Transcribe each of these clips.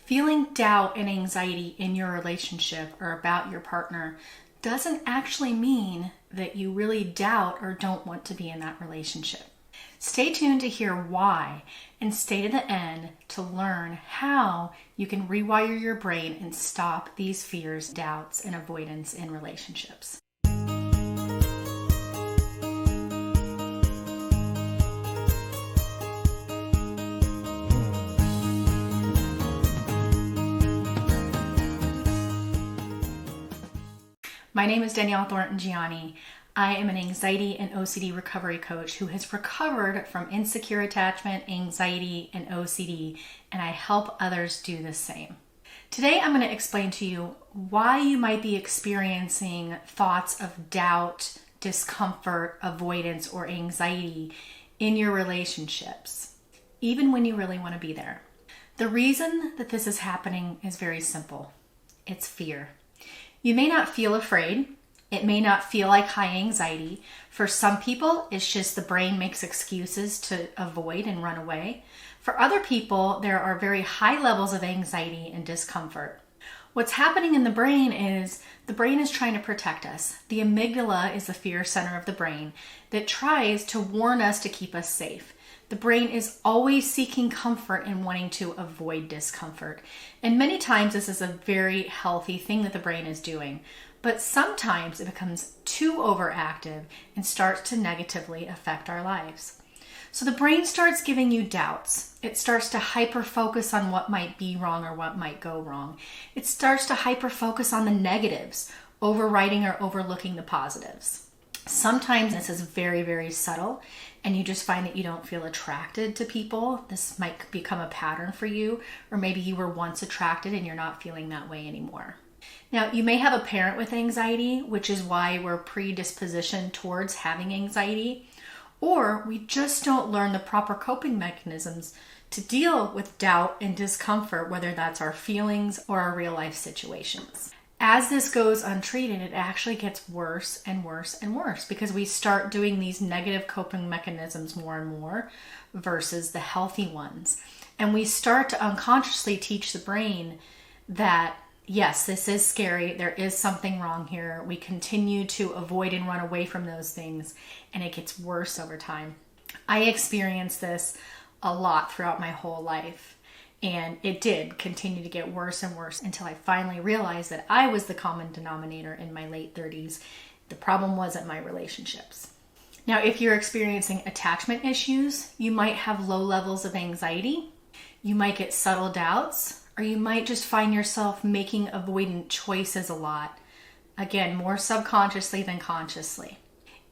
Feeling doubt and anxiety in your relationship or about your partner doesn't actually mean that you really doubt or don't want to be in that relationship. Stay tuned to hear why and stay to the end to learn how you can rewire your brain and stop these fears, doubts, and avoidance in relationships. My name is Danielle Jhiani. I am an anxiety and OCD recovery coach who has recovered from insecure attachment, anxiety, and OCD, and I help others do the same. Today, I'm going to explain to you why you might be experiencing thoughts of doubt, discomfort, avoidance, or anxiety in your relationships, even when you really want to be there. The reason that this is happening is very simple. It's fear. You may not feel afraid. It may not feel like high anxiety. For some people, it's just the brain makes excuses to avoid and run away. For other people, there are very high levels of anxiety and discomfort. What's happening in the brain is trying to protect us. The amygdala is the fear center of the brain that tries to warn us to keep us safe. The brain is always seeking comfort and wanting to avoid discomfort. And many times this is a very healthy thing that the brain is doing. But sometimes it becomes too overactive and starts to negatively affect our lives. So the brain starts giving you doubts. It starts to hyper-focus on what might be wrong or what might go wrong. It starts to hyper-focus on the negatives, overriding or overlooking the positives. Sometimes this is very, very subtle, and you just find that you don't feel attracted to people. This might become a pattern for you, or maybe you were once attracted and you're not feeling that way anymore. Now, you may have a parent with anxiety, which is why we're predispositioned towards having anxiety, or we just don't learn the proper coping mechanisms to deal with doubt and discomfort, whether that's our feelings or our real life situations. As this goes untreated, it actually gets worse and worse and worse because we start doing these negative coping mechanisms more and more versus the healthy ones. And we start to unconsciously teach the brain that, yes, this is scary. There is something wrong here. We continue to avoid and run away from those things, and it gets worse over time. I experienced this a lot throughout my whole life. And it did continue to get worse and worse until I finally realized that I was the common denominator in my late 30s. The problem wasn't my relationships. Now, if you're experiencing attachment issues, you might have low levels of anxiety. You might get subtle doubts, or you might just find yourself making avoidant choices a lot. Again, more subconsciously than consciously.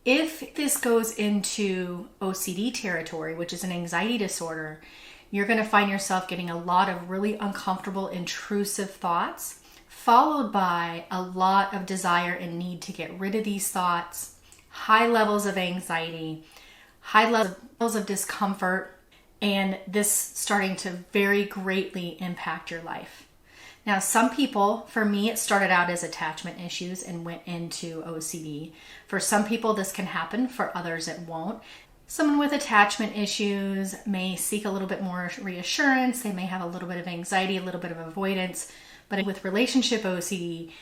If this goes into OCD territory, which is an anxiety disorder, you're going to find yourself getting a lot of really uncomfortable, intrusive thoughts, followed by a lot of desire and need to get rid of these thoughts, high levels of anxiety, high levels of discomfort, and this starting to very greatly impact your life. Now, some people, for me, it started out as attachment issues and went into OCD. For some people, this can happen. For others, it won't. Someone with attachment issues may seek a little bit more reassurance. They may have a little bit of anxiety, a little bit of avoidance. But with relationship OCD,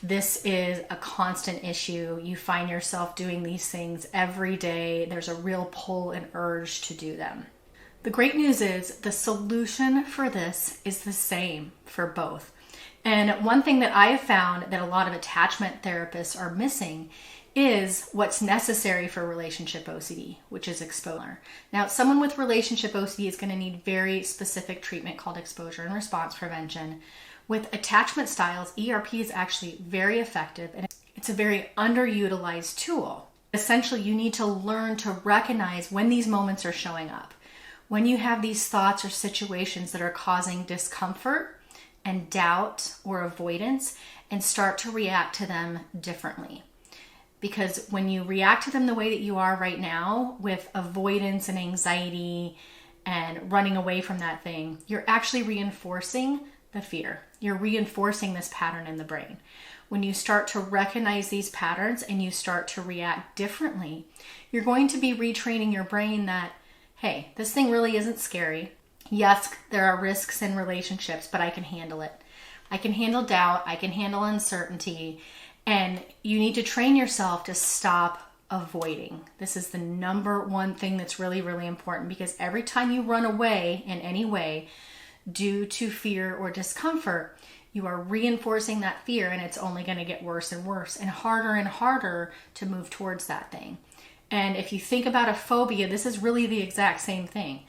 this is a constant issue. You find yourself doing these things every day. There's a real pull and urge to do them. The great news is the solution for this is the same for both. And one thing that I have found that a lot of attachment therapists are missing is what's necessary for relationship OCD, which is exposure. Now, someone with relationship OCD is going to need very specific treatment called exposure and response prevention. With attachment styles, ERP is actually very effective, and it's a very underutilized tool. Essentially, you need to learn to recognize when these moments are showing up. When you have these thoughts or situations that are causing discomfort and doubt or avoidance, and start to react to them differently. Because when you react to them the way that you are right now, with avoidance and anxiety and running away from that thing, you're actually reinforcing the fear. You're reinforcing this pattern in the brain. When you start to recognize these patterns and you start to react differently, you're going to be retraining your brain that, hey, this thing really isn't scary. Yes, there are risks in relationships, but I can handle it. I can handle doubt. I can handle uncertainty. And you need to train yourself to stop avoiding. This is the number one thing that's really, really important, because every time you run away in any way due to fear or discomfort, you are reinforcing that fear, and it's only going to get worse and worse and harder to move towards that thing. And if you think about a phobia, this is really the exact same thing.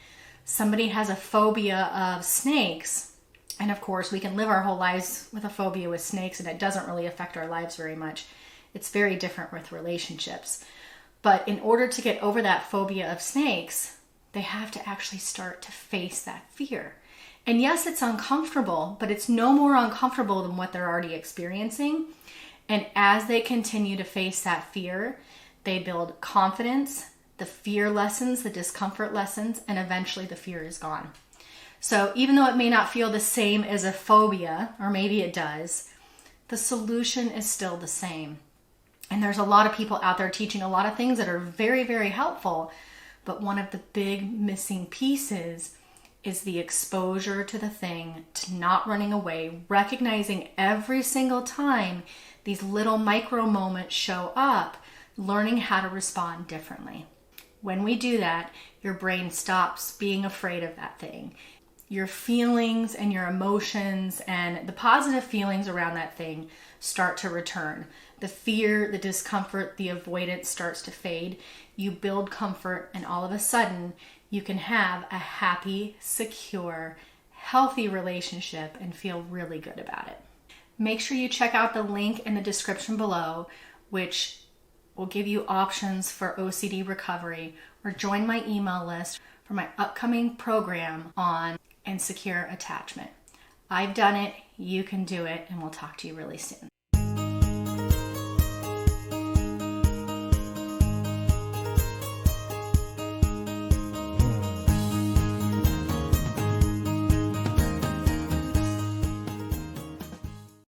Somebody has a phobia of snakes, and of course we can live our whole lives with a phobia with snakes and it doesn't really affect our lives very much. It's very different with relationships. But in order to get over that phobia of snakes, they have to actually start to face that fear. And yes, it's uncomfortable, but it's no more uncomfortable than what they're already experiencing. And as they continue to face that fear, they build confidence, the fear lessens, the discomfort lessens, and eventually the fear is gone. So even though it may not feel the same as a phobia, or maybe it does, the solution is still the same. And there's a lot of people out there teaching a lot of things that are very, very helpful. But one of the big missing pieces is the exposure to the thing, to not running away, recognizing every single time these little micro moments show up, learning how to respond differently. When we do that, your brain stops being afraid of that thing. Your feelings and your emotions and the positive feelings around that thing start to return. The fear, the discomfort, the avoidance starts to fade. You build comfort, and all of a sudden, you can have a happy, secure, healthy relationship and feel really good about it. Make sure you check out the link in the description below, which will give you options for OCD recovery, or join my email list for my upcoming program on insecure attachment. I've done it, you can do it, and we'll talk to you really soon.